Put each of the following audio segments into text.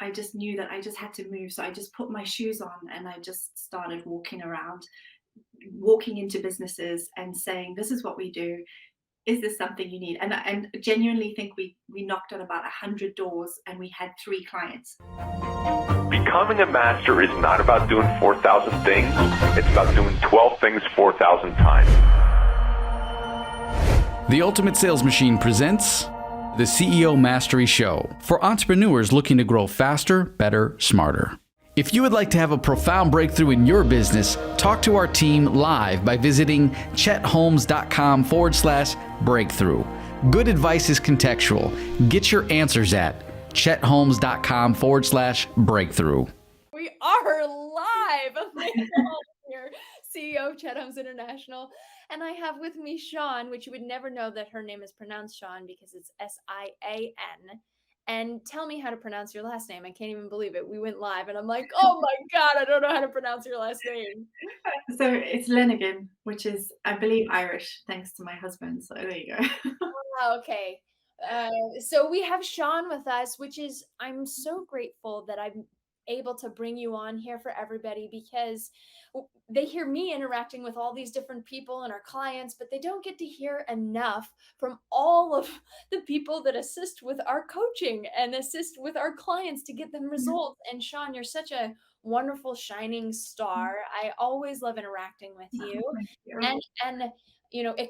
I just knew that I just had to move. So I just put my shoes on and I just started walking around, walking into businesses and saying, this is what we do. Is this something you need? And genuinely think we knocked on about 100 doors and we had 3 clients. Becoming a master is not about doing 4,000 things. It's about doing 12 things 4,000 times. The Ultimate Sales Machine presents the CEO Mastery Show for entrepreneurs looking to grow faster, better, smarter. If you would like to have a profound breakthrough in your business, talk to our team live by visiting chetholmes.com/breakthrough. Good advice is contextual. Get your answers at chetholmes.com/breakthrough. We are live. Here, CEO of Chet Holmes International. And I have with me Shawn, which you would never know that her name is pronounced Shawn because it's Sian. And tell me how to pronounce your last name. I can't even believe it. We went live and I'm like, oh my God, I don't know how to pronounce your last name. So it's Lenigan, which is, I believe, Irish, thanks to my husband. So there you go. Okay. So we have Shawn with us, which is, I'm so grateful that I'm able to bring you on here for everybody because they hear me interacting with all these different people and our clients, but they don't get to hear enough from all of the people that assist with our coaching and assist with our clients to get them results. And Shawn, you're such a wonderful shining star. I always love interacting with you. Thank you. And you know, I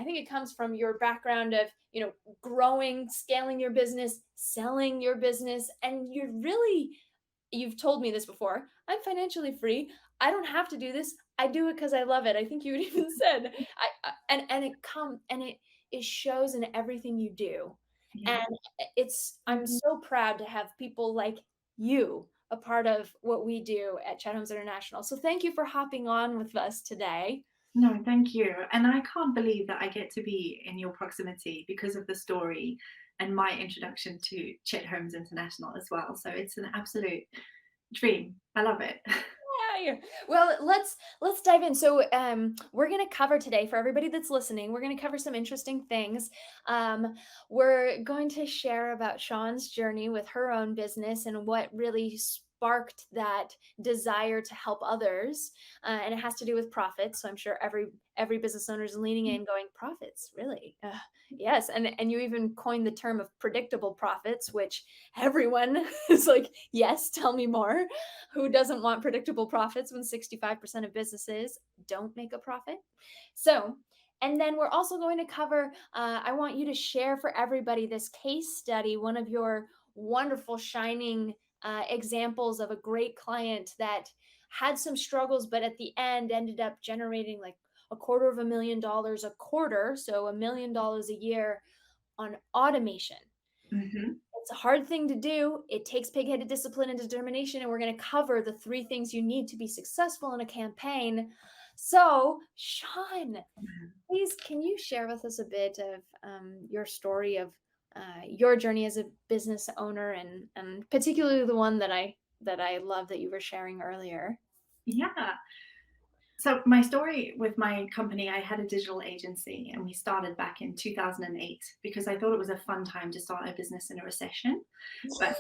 think it comes from your background of, you know, growing, scaling your business, selling your business. And you've told me this before, I'm financially free. I don't have to do this. I do it because I love it. I think you had even said, it shows in everything you do. Yeah. And I'm so proud to have people like you a part of what we do at Chet Holmes International. So thank you for hopping on with us today. No, thank you. And I can't believe that I get to be in your proximity because of the story and my introduction to Chet Holmes International as well. So it's an absolute dream. I love it. Yeah. Well, let's dive in. So we're going to cover today, for everybody that's listening, we're going to cover some interesting things. We're going to share about Shawn's journey with her own business and what really sparked that desire to help others. And it has to do with profits. So I'm sure every business owner is leaning in going, profits, really? Yes. And you even coined the term of predictable profits, which everyone is like, yes, tell me more. Who doesn't want predictable profits when 65% of businesses don't make a profit? So, and then we're also going to cover, I want you to share for everybody this case study, one of your wonderful shining examples of a great client that had some struggles, but at the end ended up generating like $250,000 a quarter. So $1 million a year on automation. Mm-hmm. It's a hard thing to do. It takes pig-headed discipline and determination. And we're going to cover the 3 things you need to be successful in a campaign. So Shawn, please, can you share with us a bit of your story of your journey as a business owner and particularly the one that I love that you were sharing earlier? Yeah. So my story with my company, I had a digital agency and we started back in 2008 because I thought it was a fun time to start a business in a recession. But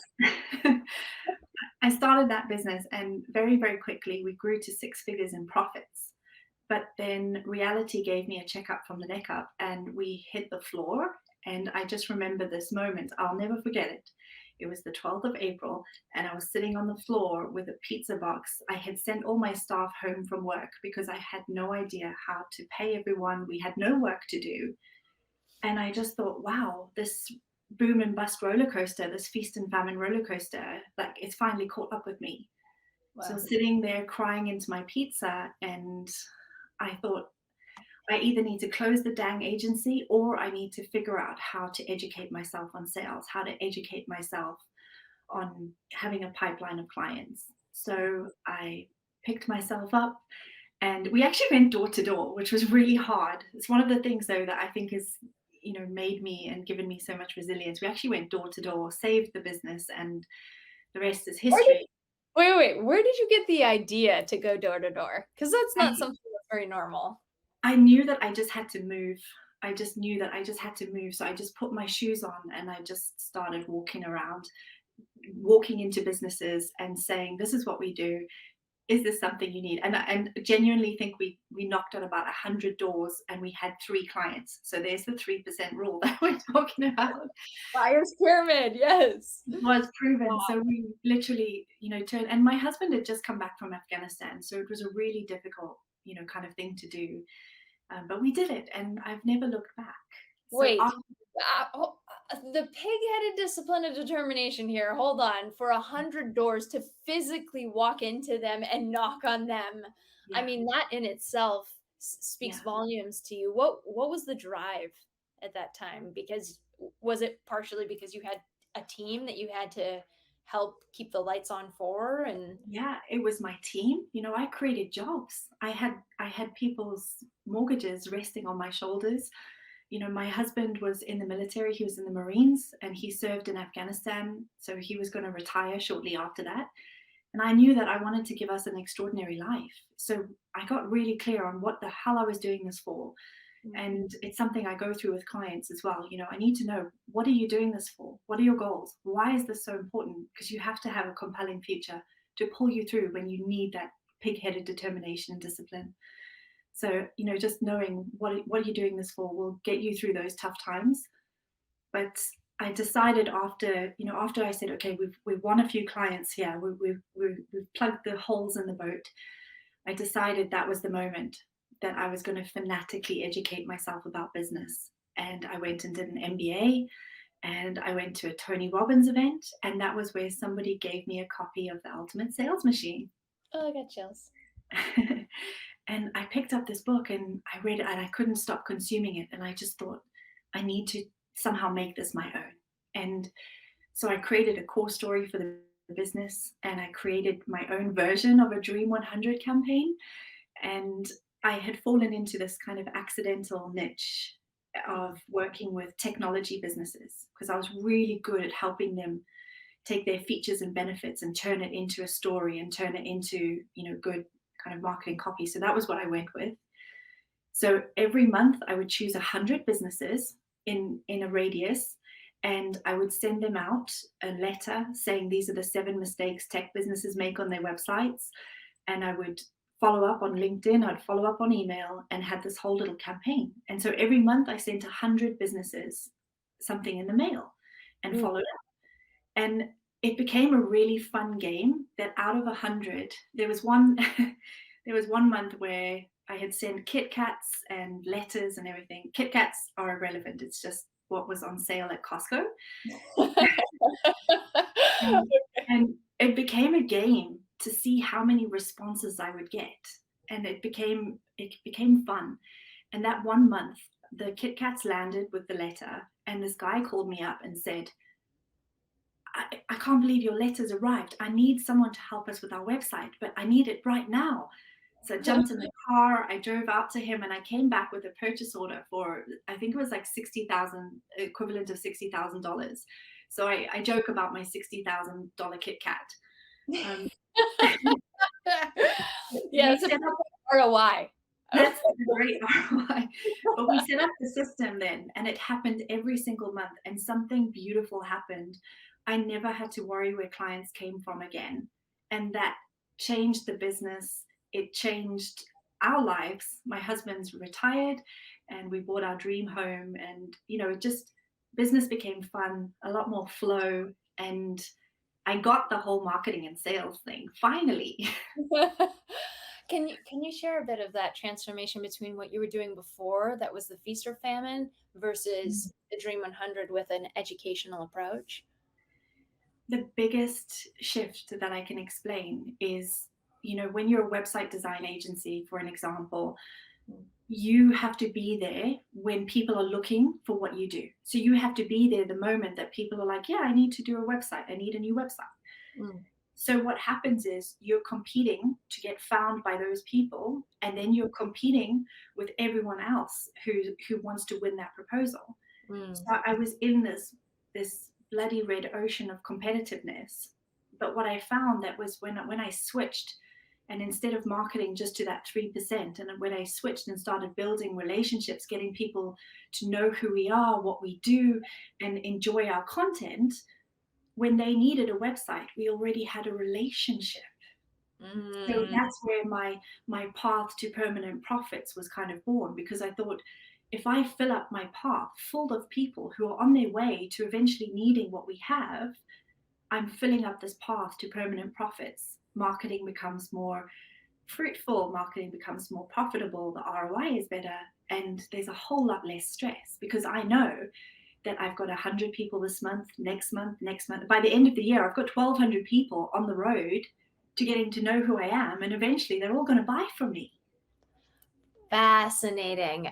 I started that business and very, very quickly we grew to 6 figures in profits. But then reality gave me a checkup from the neck up and we hit the floor. And I just remember this moment. I'll never forget it. It was the 12th of April, and I was sitting on the floor with a pizza box. I had sent all my staff home from work because I had no idea how to pay everyone. We had no work to do. And I just thought, wow, this boom and bust roller coaster, this feast and famine roller coaster, like it's finally caught up with me. Wow. So sitting there crying into my pizza, and I thought, I either need to close the dang agency or I need to figure out how to educate myself on sales, how to educate myself on having a pipeline of clients. So I picked myself up and we actually went door to door, which was really hard. It's one of the things though that I think is, you know, made me and given me so much resilience. We actually went door to door, saved the business, and the rest is history. Wait. Where did you get the idea to go door to door? Because that's not something that's very normal. I knew that I just had to move. I just knew that I just had to move. So I just put my shoes on and I just started walking around, walking into businesses and saying, this is what we do. Is this something you need? And genuinely think we knocked on about 100 doors and we had 3 clients. So there's the 3% rule that we're talking about. Buyer's pyramid, yes. It was proven. Wow. So we literally, turned, and my husband had just come back from Afghanistan. So it was a really difficult, kind of thing to do. But we did it, and I've never looked back. So Wait, the pig-headed discipline of determination here. Hold on. For 100 doors to physically walk into them and knock on them. Yeah. I mean, that in itself speaks volumes to you. What was the drive at that time? Because was it partially because you had a team that you had to help keep the lights on for? And yeah, it was my team. I created jobs. I had people's mortgages resting on my shoulders. My husband was in the military. He was in the Marines, and he served in Afghanistan. So he was going to retire shortly after that. And I knew that I wanted to give us an extraordinary life. So I got really clear on what the hell I was doing this for. And it's something I go through with clients as well. I need to know, what are you doing this for? What are your goals? Why is this so important? Because you have to have a compelling future to pull you through when you need that pig-headed determination and discipline. So, just knowing what are you doing this for will get you through those tough times. But I decided after I said, okay, we've won a few clients here, we've plugged the holes in the boat. I decided that was the moment that I was going to fanatically educate myself about business. And I went and did an MBA, and I went to a Tony Robbins event, and that was where somebody gave me a copy of The Ultimate Sales Machine. Oh, I got chills. And I picked up this book and I read it, and I couldn't stop consuming it. And I just thought, I need to somehow make this my own. And so I created a core story for the business, and I created my own version of a Dream 100 campaign. And I had fallen into this kind of accidental niche of working with technology businesses, because I was really good at helping them take their features and benefits and turn it into a story and turn it into, good kind of marketing copy. So that was what I went with. So every month I would choose 100 businesses in a radius, and I would send them out a letter saying, these are the 7 mistakes tech businesses make on their websites. And I would follow up on LinkedIn, I'd follow up on email, and had this whole little campaign. And so every month I sent 100 businesses something in the mail and followed up. And it became a really fun game that out of 100, there was one month where I had sent Kit Kats and letters and everything. Kit Kats are irrelevant. It's just what was on sale at Costco. And it became a game to see how many responses I would get. And it became fun. And that one month, the Kit Kats landed with the letter, and this guy called me up and said, I can't believe your letter's arrived. I need someone to help us with our website, but I need it right now. So I jumped in the car, I drove out to him, and I came back with a purchase order for, I think it was like $60,000, equivalent of $60,000. So I joke about my $60,000 Kit Kat. Yeah, it's a ROI. That's a great ROI. But we set up the system then, and it happened every single month, and something beautiful happened. I never had to worry where clients came from again. And that changed the business. It changed our lives. My husband's retired, and we bought our dream home, and business became fun, a lot more flow, and I got the whole marketing and sales thing finally. Can you share a bit of that transformation between what you were doing before, that was the feast or famine, versus the Dream 100 with an educational approach? The biggest shift that I can explain is, when you're a website design agency, for an example, you have to be there when people are looking for what you do. So you have to be there the moment that people are like, yeah, I need to do a website. I need a new website. So what happens is you're competing to get found by those people, and then you're competing with everyone else who wants to win that proposal. So I was in this bloody red ocean of competitiveness. But what I found that was when I switched, and instead of marketing just to that 3%, and when I switched and started building relationships, getting people to know who we are, what we do, and enjoy our content, when they needed a website, we already had a relationship. So Mm. that's where my path to permanent profits was kind of born, because I thought, if I fill up my path full of people who are on their way to eventually needing what we have, I'm filling up this path to permanent profits. Marketing becomes more fruitful, marketing becomes more profitable, the ROI is better, and there's a whole lot less stress, because I know that I've got 100 people this month, next month, next month. By the end of the year, I've got 1,200 people on the road to getting to know who I am, and eventually they're all going to buy from me. Fascinating.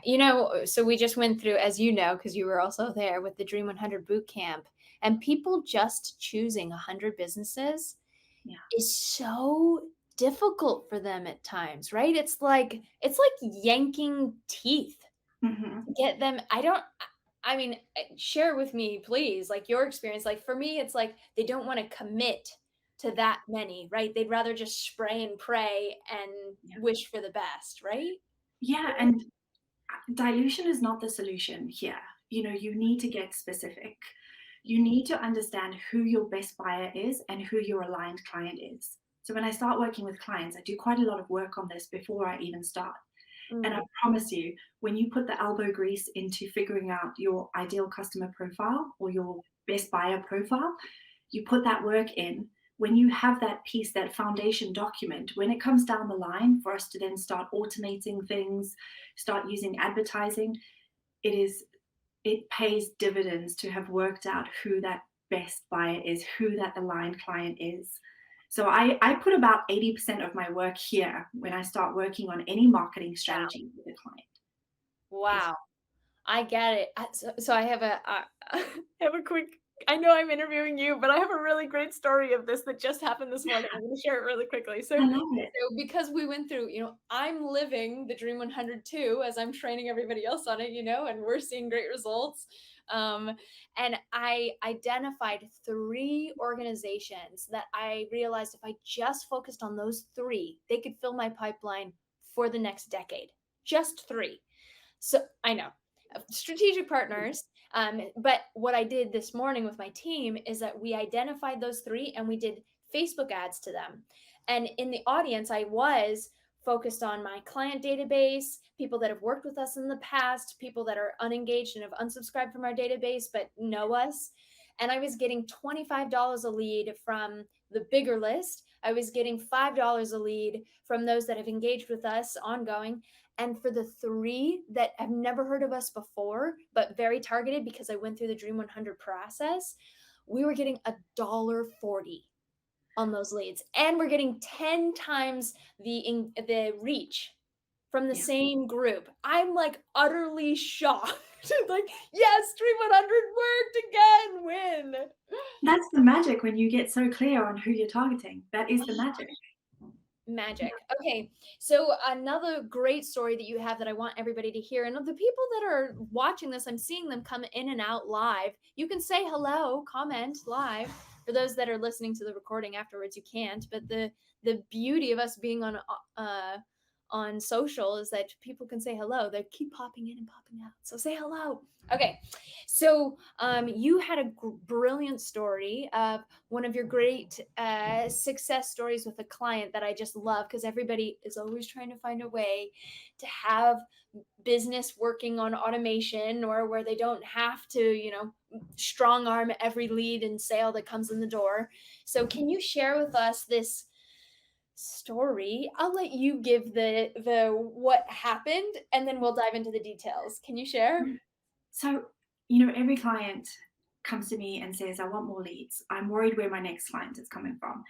So we just went through, as you know, because you were also there with the Dream 100 boot camp, and people just choosing 100 businesses Yeah. is so difficult for them at times, right? It's like yanking teeth Mm-hmm. to get them. I mean, share with me, please, like your experience. Like for me, it's like they don't want to commit to that many, right? They'd rather just spray and pray and wish for the best, right? Yeah, and dilution is not the solution here. You need to get specific. You need to understand who your best buyer is and who your aligned client is. So when I start working with clients, I do quite a lot of work on this before I even start. And I promise you, when you put the elbow grease into figuring out your ideal customer profile or your best buyer profile, you put that work in. When you have that piece, that foundation document, when it comes down the line for us to then start automating things, start using advertising, it pays dividends to have worked out who that best buyer is, who that aligned client is. So I put about 80% of my work here when I start working on any marketing strategy with a client. Wow. I get it. So I have I have a quick. I know I'm interviewing you, but I have a really great story of this that just happened this morning. I'm going to share it really quickly. So, I love it. because we went through, I'm living the Dream 100 too, as I'm training everybody else on it, and we're seeing great results. And I identified 3 organizations that I realized if I just focused on those 3, they could fill my pipeline for the next decade. Just 3. So I know. Strategic partners. But what I did this morning with my team is that we identified those 3 and we did Facebook ads to them. And in the audience, I was focused on my client database, people that have worked with us in the past, people that are unengaged and have unsubscribed from our database but know us. And I was getting $25 a lead from the bigger list. I was getting $5 a lead from those that have engaged with us ongoing. And for the 3 that have never heard of us before, but very targeted because I went through the Dream 100 process, we were getting $1.40 on those leads. And we're getting 10 times the reach from the same group. I'm like utterly shocked. Like, yes, Dream 100 worked again, win. That's the magic when you get so clear on who you're targeting. That is the magic. Magic. Okay. So another great story that you have that I want everybody to hear, and of the people that are watching this, I'm seeing them come in and out live. You can say hello, comment live. For those that are listening to the recording afterwards, you can't. But the beauty of us being on social is that people can say hello. They keep popping in and popping out. So say hello. Okay. So you had a brilliant story of one of your great success stories with a client that I just love, because everybody is always trying to find a way to have business working on automation, or where they don't have to, strong arm every lead and sale that comes in the door. So can you share with us this story? I'll let you give the what happened, and then we'll dive into the details. Can you share? So, every client comes to me and says, I want more leads. I'm worried where my next client is coming from.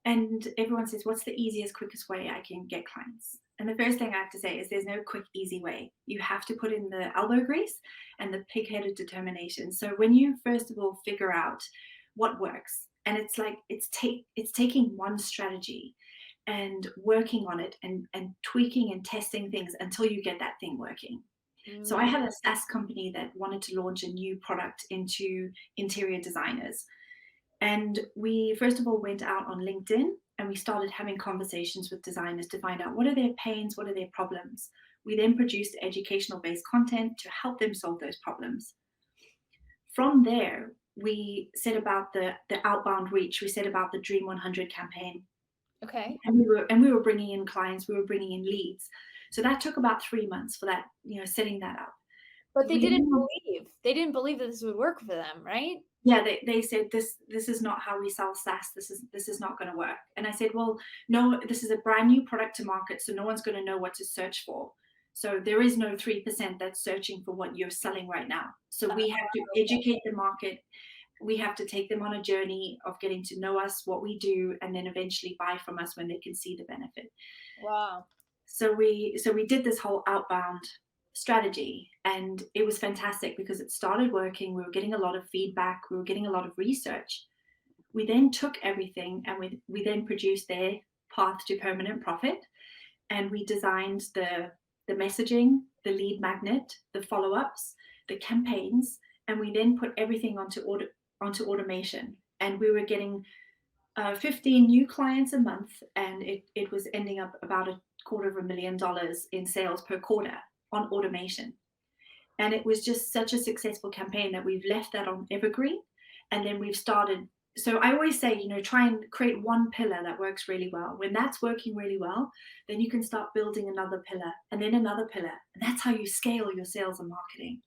And everyone says, what's the easiest, quickest way I can get clients? And the first thing I have to say is there's no quick, easy way. You have to put in the elbow grease and the pig-headed determination. So when you first of all figure out what works, and it's like it's taking one strategy and working on it and tweaking and testing things until you get that thing working. So I had a SaaS company that wanted to launch a new product into interior designers. And we first of all went out on LinkedIn and we started having conversations with designers to find out what are their pains, what are their problems. We then produced educational based content to help them solve those problems. From there, we said about the outbound reach. We said about the Dream 100 campaign, Okay. and we were bringing in clients. We were bringing in leads. So that took about 3 months for that, setting that up. But they We didn't then believe. They didn't believe that this would work for them, right? Yeah, they said this is not how we sell SaaS. This is not going to work. And I said, well, no, this is a brand new product to market, so no one's going to know what to search for. So there is no 3% that's searching for what you're selling right now. So we have to educate the market. We have to take them on a journey of getting to know us, what we do, and then eventually buy from us when they can see the benefit. Wow. So we did this whole outbound strategy, and it was fantastic because it started working. We were getting a lot of feedback. We were getting a lot of research. We then took everything and we then produced their path to permanent profit, and we designed the messaging, the lead magnet, the follow-ups, the campaigns, and we then put everything onto automation. And we were getting 15 new clients a month, and it was ending up about $250,000 in sales per quarter on automation. And it was just such a successful campaign that we've left that on evergreen, and then we've started. So I always say, try and create one pillar that works really well. When that's working really well, then you can start building another pillar and then another pillar, and that's how you scale your sales and marketing.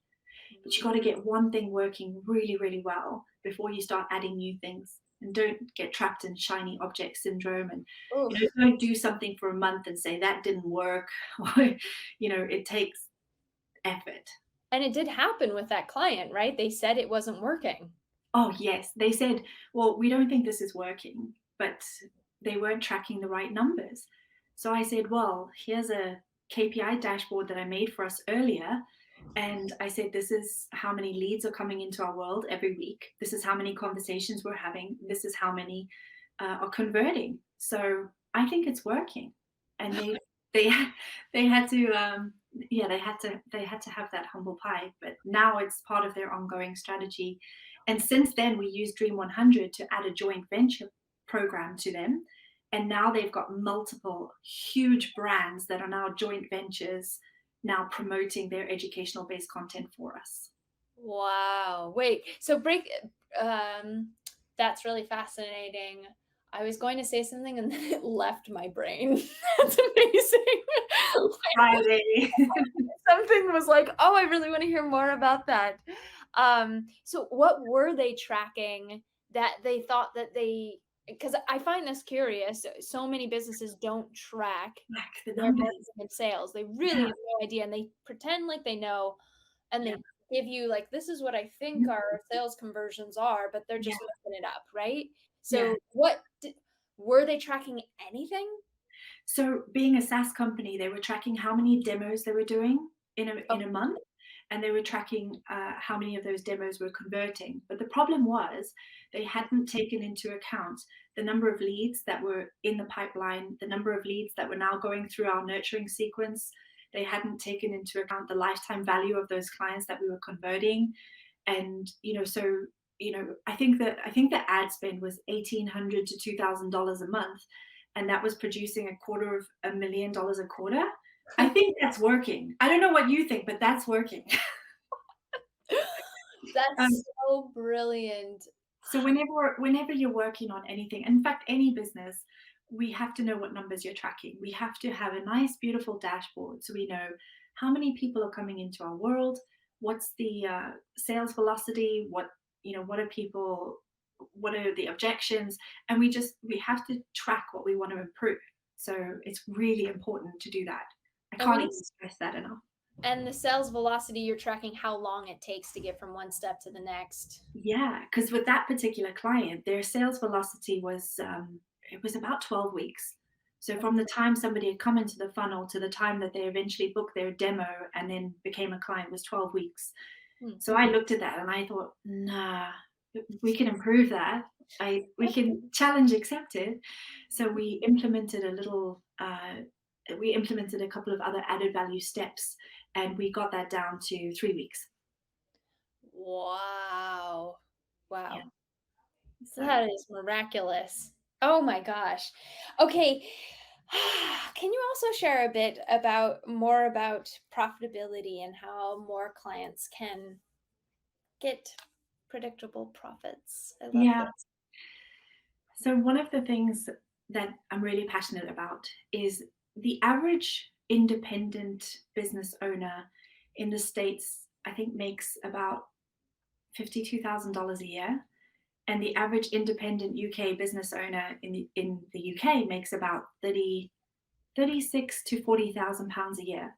But you got to get one thing working really, really well before you start adding new things. And don't get trapped in shiny object syndrome, and don't do something for a month and say that didn't work. It takes effort. And it did happen with that client, right? They said it wasn't working. Oh yes, they said, well, we don't think this is working, but they weren't tracking the right numbers. So I said, well, here's a KPI dashboard that I made for us earlier. And I said, this is how many leads are coming into our world every week. This is how many conversations we're having. This is how many are converting. So I think it's working. And they had to they had to have that humble pie. But now it's part of their ongoing strategy. And since then, we used Dream 100 to add a joint venture program to them. And now they've got multiple huge brands that are now joint ventures, now promoting their educational based content for us. Wow. Wait, so that's really fascinating. I was going to say something and then it left my brain. That's amazing. Friday. Something was like, oh, I really want to hear more about that. So what were they tracking that they thought that because I find this curious. So many businesses don't track the their marketing and sales. They really have no idea, and they pretend like they know, and they give you like, this is what I think our sales conversions are, but they're just messing it up, right? So were they tracking anything? So being a SaaS company, they were tracking how many demos they were doing in a month, and they were tracking how many of those demos were converting. But the problem was they hadn't taken into account the number of leads that were in the pipeline, the number of leads that were now going through our nurturing sequence. They hadn't taken into account the lifetime value of those clients that we were converting. And, I think the ad spend was $1,800 to $2,000 a month, and that was producing $250,000 a quarter. I think that's working. I don't know what you think, but that's working. That's so brilliant. So whenever you're working on anything, in fact, any business, we have to know what numbers you're tracking. We have to have a nice, beautiful dashboard so we know how many people are coming into our world, what's the sales velocity, what are the objections, and we have to track what we want to improve. So it's really important to do that. I can't even stress that enough. And the sales velocity, you're tracking how long it takes to get from one step to the next. Yeah, because with that particular client, their sales velocity was it was about 12 weeks. So from the time somebody had come into the funnel to the time that they eventually booked their demo and then became a client was 12 weeks. So I looked at that and I thought, nah, we can improve that. We can challenge accepted. So we implemented a couple of other added value steps, and we got that down to 3 weeks. Wow. Yeah. That is miraculous. Oh my gosh. Okay. Can you also share a bit more about profitability and how more clients can get predictable profits. I love Yeah. this. So one of the things that I'm really passionate about is the average independent business owner in the States, I think, makes about $52,000 a year. And the average independent UK business owner in the UK makes about 36 to 40,000 pounds a year.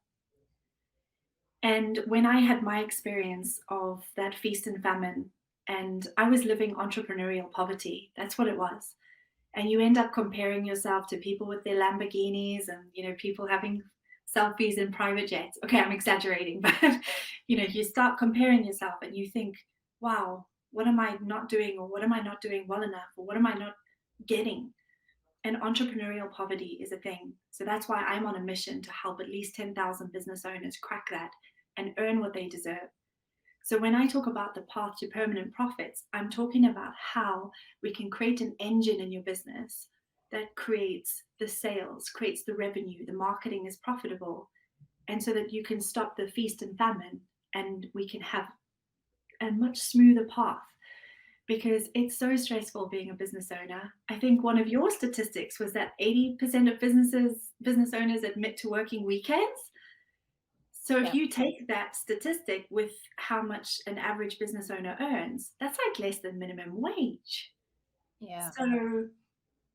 And when I had my experience of that feast and famine, and I was living entrepreneurial poverty, that's what it was. And you end up comparing yourself to people with their Lamborghinis and people having selfies in private jets. Okay, I'm exaggerating, but you start comparing yourself and you think, wow, what am I not doing, or what am I not doing well enough, or what am I not getting? And entrepreneurial poverty is a thing. So that's why I'm on a mission to help at least 10,000 business owners crack that and earn what they deserve. So when I talk about the path to permanent profits, I'm talking about how we can create an engine in your business that creates the sales, creates the revenue, the marketing is profitable, and so that you can stop the feast and famine and we can have a much smoother path, because it's so stressful being a business owner. I think one of your statistics was that 80% of business owners admit to working weekends. So if Yeah. you take that statistic with how much an average business owner earns, that's like less than minimum wage. Yeah. So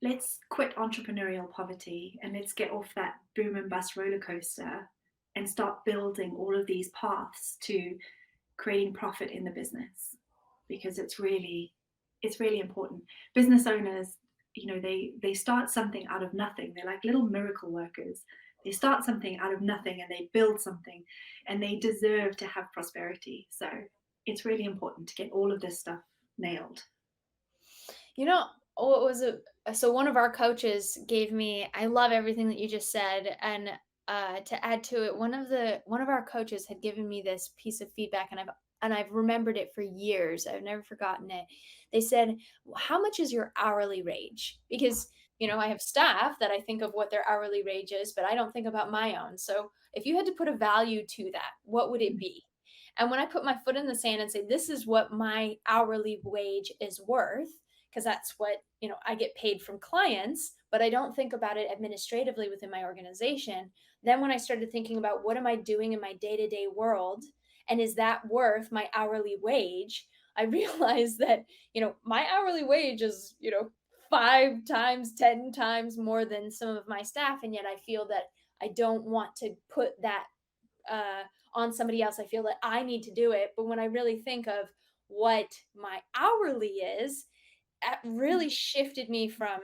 let's quit entrepreneurial poverty and let's get off that boom and bust roller coaster and start building all of these paths to creating profit in the business, because it's really important. Business owners, they start something out of nothing. They're like little miracle workers. They start something out of nothing and they build something, and they deserve to have prosperity. So it's really important to get all of this stuff nailed. What was it? So one of our coaches gave me, I love everything that you just said. And to add to it, one of our coaches had given me this piece of feedback, and I've remembered it for years. I've never forgotten it. They said, how much is your hourly wage? Because, I have staff that I think of what their hourly wage is, but I don't think about my own. So if you had to put a value to that, what would it be? And when I put my foot in the sand and say, this is what my hourly wage is worth, because that's what, I get paid from clients, but I don't think about it administratively within my organization. Then when I started thinking about what am I doing in my day-to-day world, and is that worth my hourly wage, I realized that, my hourly wage is, 5 times, 10 times more than some of my staff. And yet I feel that I don't want to put that on somebody else. I feel that I need to do it. But when I really think of what my hourly is, that really shifted me from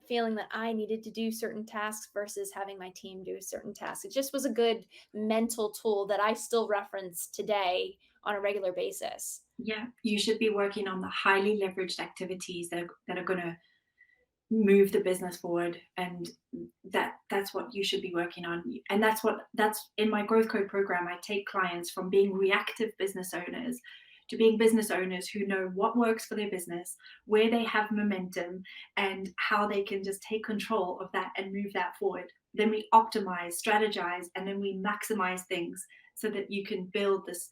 feeling that I needed to do certain tasks versus having my team do certain tasks. It just was a good mental tool that I still reference today on a regular basis. Yeah, you should be working on the highly leveraged activities that are going to move the business forward, and that's what you should be working on. And that's in my growth code program. I take clients from being reactive business owners to being business owners who know what works for their business, where they have momentum, and how they can just take control of that and move that forward. Then we optimize, strategize, and then we maximize things so that you can build this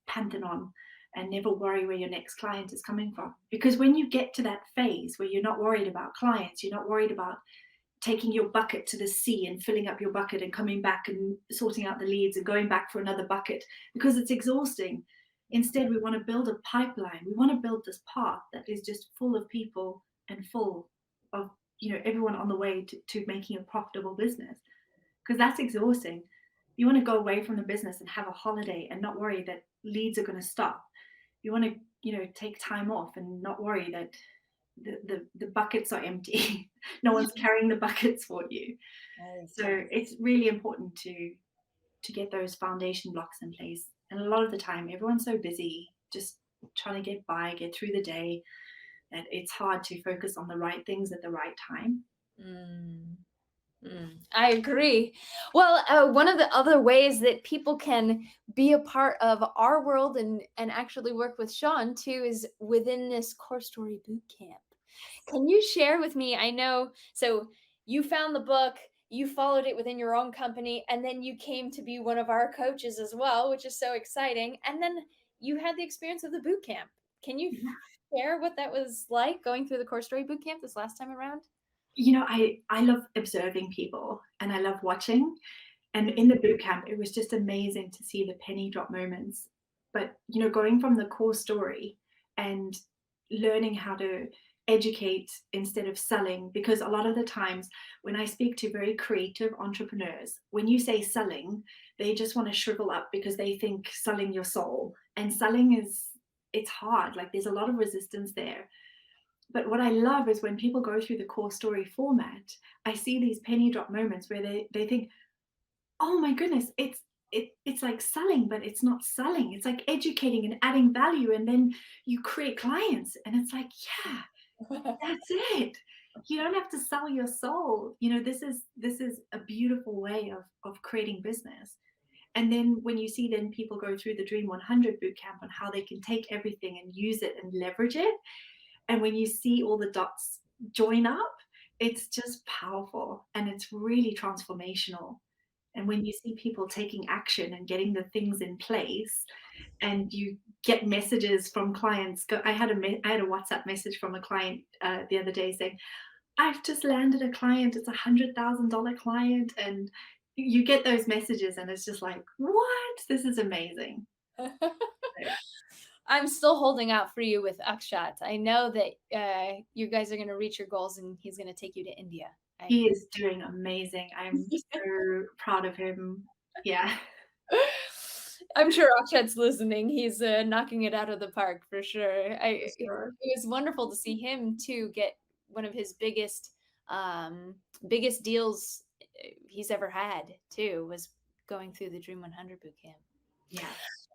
pantheon and never worry where your next client is coming from. Because when you get to that phase where you're not worried about clients, you're not worried about taking your bucket to the sea and filling up your bucket and coming back and sorting out the leads and going back for another bucket, because it's exhausting. Instead, we want to build a pipeline. We want to build this path that is just full of people and full of everyone on the way to making a profitable business, because that's exhausting. You want to go away from the business and have a holiday and not worry that leads are going to stop. You want to take time off and not worry that the buckets are empty. No one's carrying the buckets for you. So it's really important to get those foundation blocks in place. And a lot of the time, everyone's so busy just trying to get by, get through the day, that it's hard to focus on the right things at the right time. I agree. Well, one of the other ways that people can be a part of our world and actually work with Shawn too is within this Core Story Bootcamp. Can you share with me? I know, so you found the book, you followed it within your own company, and then you came to be one of our coaches as well, which is so exciting. And then you had the experience of the boot camp. Can you share what that was like going through the Core Story boot camp this last time around? I love observing people and I love watching. And in the boot camp, it was just amazing to see the penny drop moments. But, going from the core story and learning how to educate instead of selling, because a lot of the times when I speak to very creative entrepreneurs, when you say selling, they just want to shrivel up because they think selling your soul. And selling it's hard. Like there's a lot of resistance there. But what I love is when people go through the core story format, I see these penny drop moments where they think, oh my goodness, it's like selling, but it's not selling. It's like educating and adding value. And then you create clients. And it's like, yeah, that's it. You don't have to sell your soul. This is a beautiful way of creating business. And then when you see then people go through the Dream 100 bootcamp on how they can take everything and use it and leverage it. And when you see all the dots join up, it's just powerful and it's really transformational. And when you see people taking action and getting the things in place, and you get messages from clients. I had a WhatsApp message from a client the other day saying, I've just landed a client. It's $100,000 client. And you get those messages and it's just like, what? This is amazing. I'm still holding out for you with Akshat. I know that you guys are going to reach your goals and he's going to take you to India. He is doing amazing. I'm so proud of him. Yeah. I'm sure Akshat's listening. He's knocking it out of the park for sure. It was wonderful to see him too get one of his biggest deals he's ever had too, was going through the Dream 100 bootcamp. Yeah.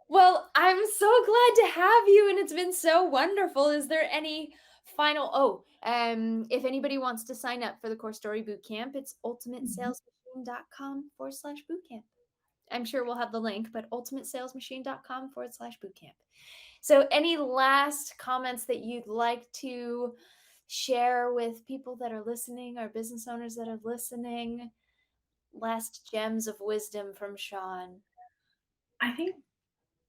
Well, I'm so glad to have you, and it's been so wonderful. Is there any final? If anybody wants to sign up for the Core Story Bootcamp, it's ultimatesalesmachine.com/bootcamp. I'm sure we'll have the link, but ultimatesalesmachine.com/bootcamp. So any last comments that you'd like to share with people that are listening or business owners that are listening? Last gems of wisdom from Shawn. I think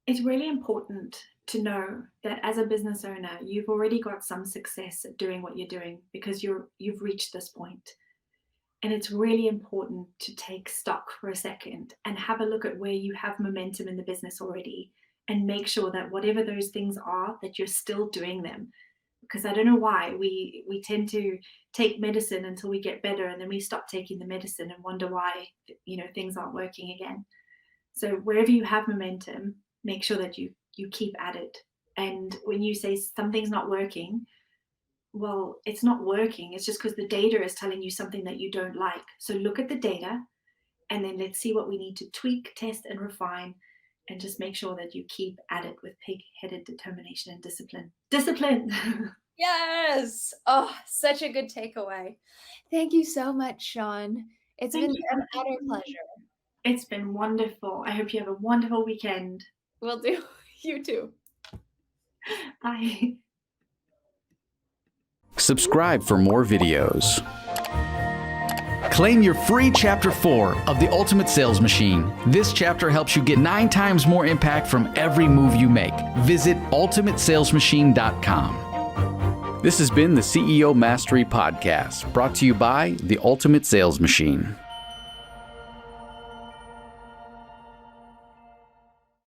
it's really important to know that as a business owner, you've already got some success at doing what you're doing because you've reached this point. And it's really important to take stock for a second and have a look at where you have momentum in the business already and make sure that whatever those things are, that you're still doing them. Because I don't know why we tend to take medicine until we get better, and then we stop taking the medicine and wonder why things aren't working again. So wherever you have momentum, make sure that you keep at it. And when you say something's not working, well, it's not working. It's just because the data is telling you something that you don't like. So look at the data and then let's see what we need to tweak, test, and refine, and just make sure that you keep at it with pig-headed determination and discipline. Discipline! Yes! Oh, such a good takeaway. Thank you so much, Shawn. It's been an utter pleasure. It's been wonderful. I hope you have a wonderful weekend. Will do. You too. Bye. Subscribe for more videos. Claim your free Chapter 4 of The Ultimate Sales Machine. This chapter helps you get 9 times more impact from every move you make. Visit ultimatesalesmachine.com. This has been the CEO Mastery Podcast, brought to you by The Ultimate Sales Machine.